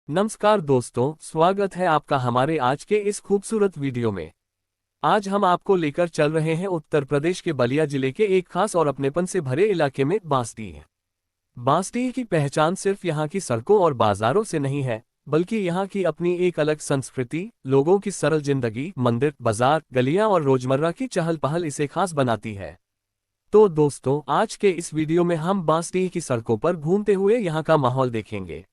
नमस्कार दोस्तों, स्वागत है आपका हमारे आज के इस खूबसूरत वीडियो में। आज हम आपको लेकर चल रहे हैं उत्तर प्रदेश के बलिया जिले के एक खास और अपनेपन से भरे इलाके में बांसडीह। बांसडीह की पहचान सिर्फ यहाँ की सड़कों और बाजारों से नहीं है, बल्कि यहाँ की अपनी एक अलग संस्कृति, लोगों की सरल जिंदगी, मंदिर, बाजार, गलियां और रोजमर्रा की चहल पहल इसे खास बनाती है। तो दोस्तों, आज के इस वीडियो में हम बांसडीह की सड़कों पर घूमते हुए यहाँ का माहौल देखेंगे।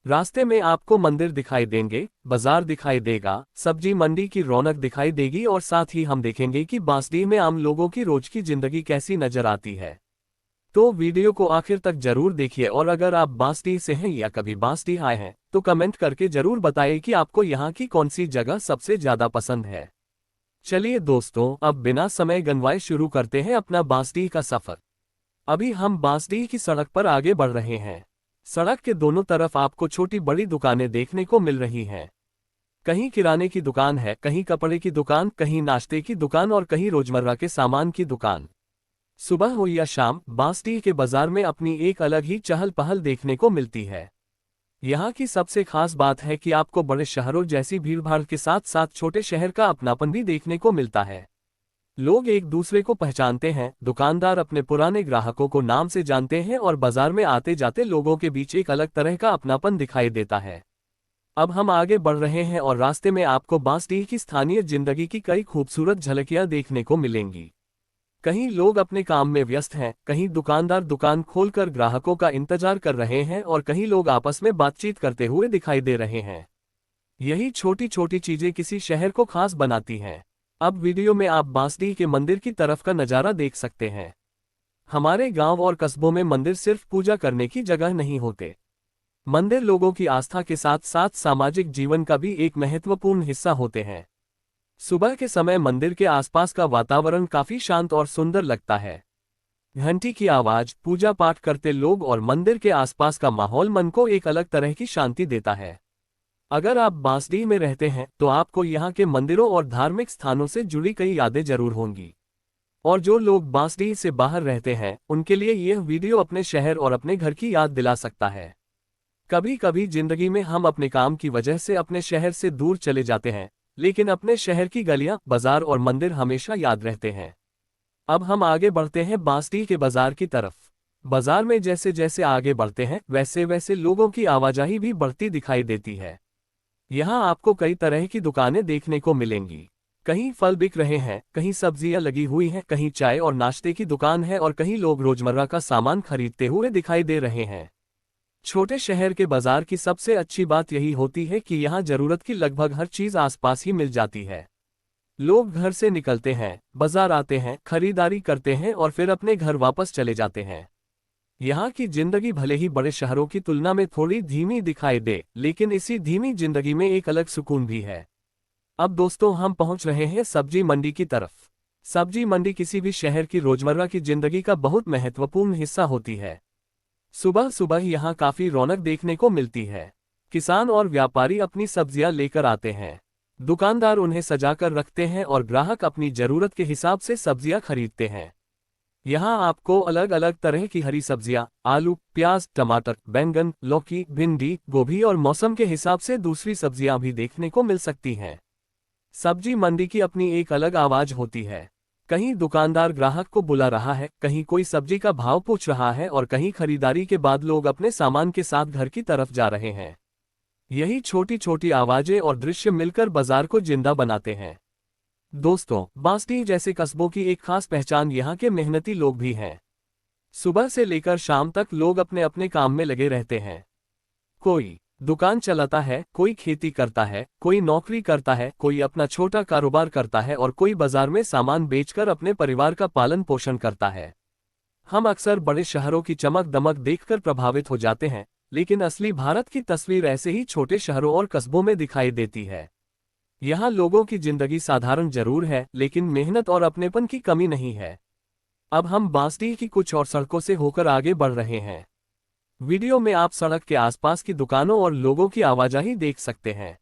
रास्ते में आपको मंदिर दिखाई देंगे, बाजार दिखाई देगा, सब्जी मंडी की रौनक दिखाई देगी और साथ ही हम देखेंगे कि बांसडीह में आम लोगों की रोज की जिंदगी कैसी नजर आती है। तो वीडियो को आखिर तक जरूर देखिए और अगर आप बांसडीह से हैं या कभी बांसडीह आए हैं तो कमेंट करके जरूर बताइए कि आपको यहाँ की कौन सी जगह सबसे ज्यादा पसंद है। चलिए दोस्तों, अब बिना समय गंवाए शुरू करते हैं अपना बांसडीह का सफर। अभी हम बांसडीह की सड़क पर आगे बढ़ रहे हैं। सड़क के दोनों तरफ आपको छोटी बड़ी दुकानें देखने को मिल रही हैं। कहीं किराने की दुकान है, कहीं कपड़े की दुकान, कहीं नाश्ते की दुकान और कहीं रोजमर्रा के सामान की दुकान। सुबह हो या शाम, बांसडीह के बाजार में अपनी एक अलग ही चहल पहल देखने को मिलती है। यहाँ की सबसे खास बात है कि आपको बड़े शहरों जैसी भीड़भाड़ के साथ साथ छोटे शहर का अपनापन भी देखने को मिलता है। लोग एक दूसरे को पहचानते हैं, दुकानदार अपने पुराने ग्राहकों को नाम से जानते हैं और बाजार में आते जाते लोगों के बीच एक अलग तरह का अपनापन दिखाई देता है। अब हम आगे बढ़ रहे हैं और रास्ते में आपको बांसडीह की स्थानीय जिंदगी की कई खूबसूरत झलकियां देखने को मिलेंगी। कहीं लोग अपने काम में व्यस्त हैं, कहीं दुकानदार दुकान खोलकर ग्राहकों का इंतजार कर रहे हैं और कहीं लोग आपस में बातचीत करते हुए दिखाई दे रहे हैं। यही छोटी छोटी चीजें किसी शहर को खास बनाती हैं। अब वीडियो में आप बांसडीह के मंदिर की तरफ का नज़ारा देख सकते हैं। हमारे गांव और कस्बों में मंदिर सिर्फ पूजा करने की जगह नहीं होते। मंदिर लोगों की आस्था के साथ साथ सामाजिक जीवन का भी एक महत्वपूर्ण हिस्सा होते हैं। सुबह के समय मंदिर के आसपास का वातावरण काफी शांत और सुंदर लगता है। घंटी की आवाज, पूजा पाठ करते लोग और मंदिर के आसपास का माहौल मन को एक अलग तरह की शांति देता है। अगर आप बांसडीह में रहते हैं तो आपको यहाँ के मंदिरों और धार्मिक स्थानों से जुड़ी कई यादें जरूर होंगी। और जो लोग बांसडीह से बाहर रहते हैं उनके लिए यह वीडियो अपने शहर और अपने घर की याद दिला सकता है। कभी कभी जिंदगी में हम अपने काम की वजह से अपने शहर से दूर चले जाते हैं, लेकिन अपने शहर की गलियां, बाजार और मंदिर हमेशा याद रहते हैं। अब हम आगे बढ़ते हैं बांसडीह के बाजार की तरफ। बाजार में जैसे जैसे आगे बढ़ते हैं वैसे वैसे लोगों की आवाजाही भी बढ़ती दिखाई देती है। यहाँ आपको कई तरह की दुकानें देखने को मिलेंगी। कहीं फल बिक रहे हैं, कहीं सब्जियां लगी हुई हैं, कहीं चाय और नाश्ते की दुकान है और कहीं लोग रोजमर्रा का सामान खरीदते हुए दिखाई दे रहे हैं। छोटे शहर के बाजार की सबसे अच्छी बात यही होती है कि यहाँ जरूरत की लगभग हर चीज आसपास ही मिल जाती है। लोग घर से निकलते हैं, बाजार आते हैं, खरीदारी करते हैं और फिर अपने घर वापस चले जाते हैं। यहाँ की जिंदगी भले ही बड़े शहरों की तुलना में थोड़ी धीमी दिखाई दे, लेकिन इसी धीमी जिंदगी में एक अलग सुकून भी है। अब दोस्तों, हम पहुंच रहे हैं सब्जी मंडी की तरफ। सब्जी मंडी किसी भी शहर की रोजमर्रा की जिंदगी का बहुत महत्वपूर्ण हिस्सा होती है। सुबह सुबह यहाँ काफी रौनक देखने को मिलती है। किसान और व्यापारी अपनी सब्जियां लेकर आते हैं। दुकानदार उन्हें सजाकर रखते हैं और ग्राहक अपनी जरूरत के हिसाब से सब्जियां खरीदते हैं। यहाँ आपको अलग अलग तरह की हरी सब्जियां, आलू, प्याज, टमाटर, बैंगन, लौकी, भिंडी, गोभी और मौसम के हिसाब से दूसरी सब्जियां भी देखने को मिल सकती हैं। सब्जी मंडी की अपनी एक अलग आवाज होती है। कहीं दुकानदार ग्राहक को बुला रहा है, कहीं कोई सब्जी का भाव पूछ रहा है और कहीं खरीदारी के बाद लोग अपने सामान के साथ घर की तरफ जा रहे हैं। यही छोटी छोटी आवाजें और दृश्य मिलकर बाजार को जिंदा बनाते हैं। दोस्तों, बांसडीह जैसे कस्बों की एक खास पहचान यहाँ के मेहनती लोग भी हैं। सुबह से लेकर शाम तक लोग अपने अपने काम में लगे रहते हैं। कोई दुकान चलाता है, कोई खेती करता है, कोई नौकरी करता है, कोई अपना छोटा कारोबार करता है और कोई बाजार में सामान बेचकर अपने परिवार का पालन पोषण करता है। हम अक्सर बड़े शहरों की चमक दमक देखकर प्रभावित हो जाते हैं, लेकिन असली भारत की तस्वीर ऐसे ही छोटे शहरों और कस्बों में दिखाई देती है। यहाँ लोगों की जिंदगी साधारण जरूर है, लेकिन मेहनत और अपनेपन की कमी नहीं है। अब हम बांसडीह की कुछ और सड़कों से होकर आगे बढ़ रहे हैं। वीडियो में आप सड़क के आसपास की दुकानों और लोगों की आवाजाही देख सकते हैं।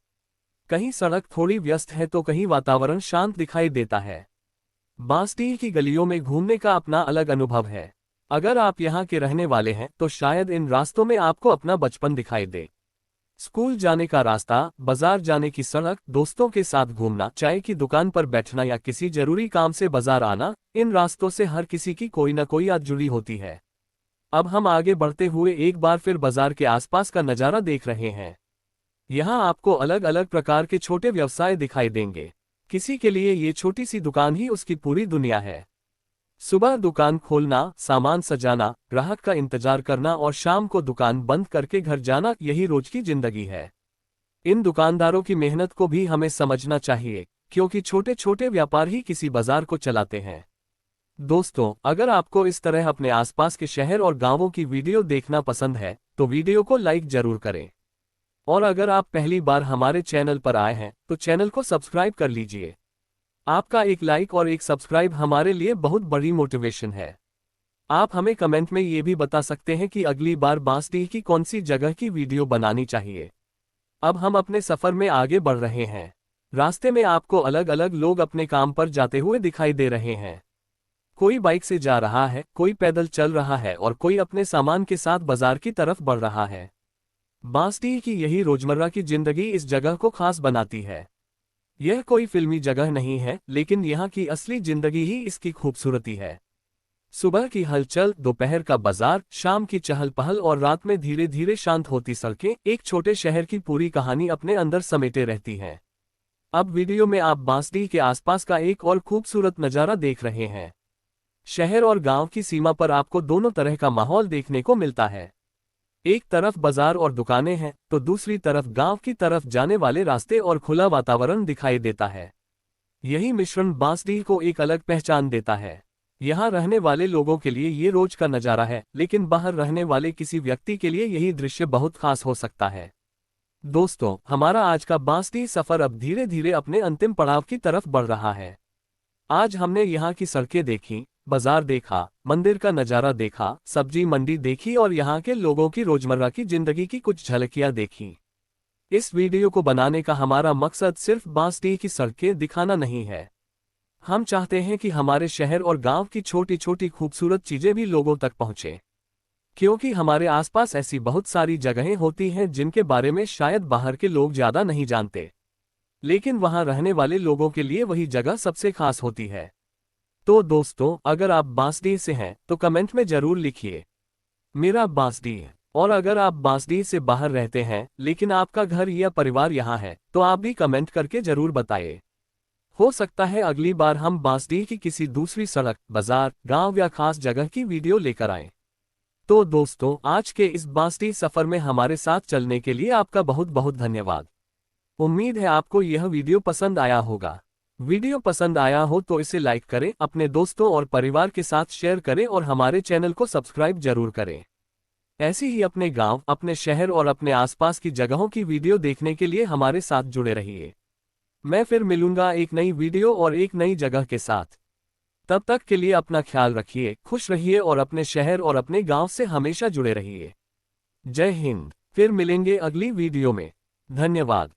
कहीं सड़क थोड़ी व्यस्त है तो कहीं वातावरण शांत दिखाई देता है। बांसडीह की गलियों में घूमने का अपना अलग अनुभव है। अगर आप यहाँ के रहने वाले हैं तो शायद इन रास्तों में आपको अपना बचपन दिखाई दे। स्कूल जाने का रास्ता, बाजार जाने की सड़क, दोस्तों के साथ घूमना, चाय की दुकान पर बैठना या किसी जरूरी काम से बाजार आना, इन रास्तों से हर किसी की कोई न कोई याद जुड़ी होती है। अब हम आगे बढ़ते हुए एक बार फिर बाजार के आसपास का नज़ारा देख रहे हैं। यहाँ आपको अलग अलग प्रकार के छोटे व्यवसाय दिखाई देंगे। किसी के लिए ये छोटी सी दुकान ही उसकी पूरी दुनिया है। सुबह दुकान खोलना, सामान सजाना, ग्राहक का इंतजार करना और शाम को दुकान बंद करके घर जाना, यही रोज की जिंदगी है। इन दुकानदारों की मेहनत को भी हमें समझना चाहिए, क्योंकि छोटे छोटे व्यापार ही किसी बाजार को चलाते हैं। दोस्तों, अगर आपको इस तरह अपने आसपास के शहर और गांवों की वीडियो देखना पसंद है तो वीडियो को लाइक जरूर करें। और अगर आप पहली बार हमारे चैनल पर आए हैं तो चैनल को सब्सक्राइब कर लीजिए। आपका एक लाइक और एक सब्सक्राइब हमारे लिए बहुत बड़ी मोटिवेशन है। आप हमें कमेंट में ये भी बता सकते हैं कि अगली बार बांसडीह की कौन सी जगह की वीडियो बनानी चाहिए। अब हम अपने सफर में आगे बढ़ रहे हैं। रास्ते में आपको अलग अलग लोग अपने काम पर जाते हुए दिखाई दे रहे हैं। कोई बाइक से जा रहा है, कोई पैदल चल रहा है और कोई अपने सामान के साथ बाजार की तरफ बढ़ रहा है। बांसडीह की यही रोजमर्रा की जिंदगी इस जगह को खास बनाती है। यह कोई फिल्मी जगह नहीं है, लेकिन यहाँ की असली जिंदगी ही इसकी खूबसूरती है। सुबह की हलचल, दोपहर का बाजार, शाम की चहल पहल और रात में धीरे धीरे शांत होती सड़कें एक छोटे शहर की पूरी कहानी अपने अंदर समेटे रहती हैं। अब वीडियो में आप बांसडीह के आसपास का एक और खूबसूरत नज़ारा देख रहे हैं। शहर और गांव की सीमा पर आपको दोनों तरह का माहौल देखने को मिलता है। एक तरफ बाजार और दुकानें हैं तो दूसरी तरफ गांव की तरफ जाने वाले रास्ते और खुला वातावरण दिखाई देता है। यही मिश्रण बांसडीह को एक अलग पहचान देता है। यहाँ रहने वाले लोगों के लिए ये रोज का नज़ारा है, लेकिन बाहर रहने वाले किसी व्यक्ति के लिए यही दृश्य बहुत खास हो सकता है। दोस्तों, हमारा आज का बांसडीह सफर अब धीरे धीरे अपने अंतिम पड़ाव की तरफ बढ़ रहा है। आज हमने यहाँ की सड़कें देखी, बाजार देखा, मंदिर का नज़ारा देखा, सब्जी मंडी देखी और यहाँ के लोगों की रोजमर्रा की जिंदगी की कुछ झलकियाँ देखी। इस वीडियो को बनाने का हमारा मकसद सिर्फ बांसडीह की सड़कें दिखाना नहीं है। हम चाहते हैं कि हमारे शहर और गांव की छोटी छोटी खूबसूरत चीजें भी लोगों तक पहुंचे, क्योंकि हमारे आसपास ऐसी बहुत सारी जगहें होती हैं जिनके बारे में शायद बाहर के लोग ज्यादा नहीं जानते, लेकिन वहां रहने वाले लोगों के लिए वही जगह सबसे खास होती है। तो दोस्तों, अगर आप बांसडीह से हैं तो कमेंट में जरूर लिखिए मेरा बांसडीह। और अगर आप बांसडीह से बाहर रहते हैं लेकिन आपका घर या परिवार यहाँ है तो आप भी कमेंट करके जरूर बताइए। हो सकता है अगली बार हम बांसडीह की किसी दूसरी सड़क, बाजार, गांव या खास जगह की वीडियो लेकर आएं। तो दोस्तों, आज के इस बांसडीह सफर में हमारे साथ चलने के लिए आपका बहुत बहुत धन्यवाद। उम्मीद है आपको यह वीडियो पसंद आया होगा। वीडियो पसंद आया हो तो इसे लाइक करें, अपने दोस्तों और परिवार के साथ शेयर करें और हमारे चैनल को सब्सक्राइब जरूर करें। ऐसी ही अपने गांव, अपने शहर और अपने आसपास की जगहों की वीडियो देखने के लिए हमारे साथ जुड़े रहिए। मैं फिर मिलूंगा एक नई वीडियो और एक नई जगह के साथ। तब तक के लिए अपना ख्याल रखिए, खुश रहिए और अपने शहर और अपने गांव से हमेशा जुड़े रहिए। जय हिंद। फिर मिलेंगे अगली वीडियो में। धन्यवाद।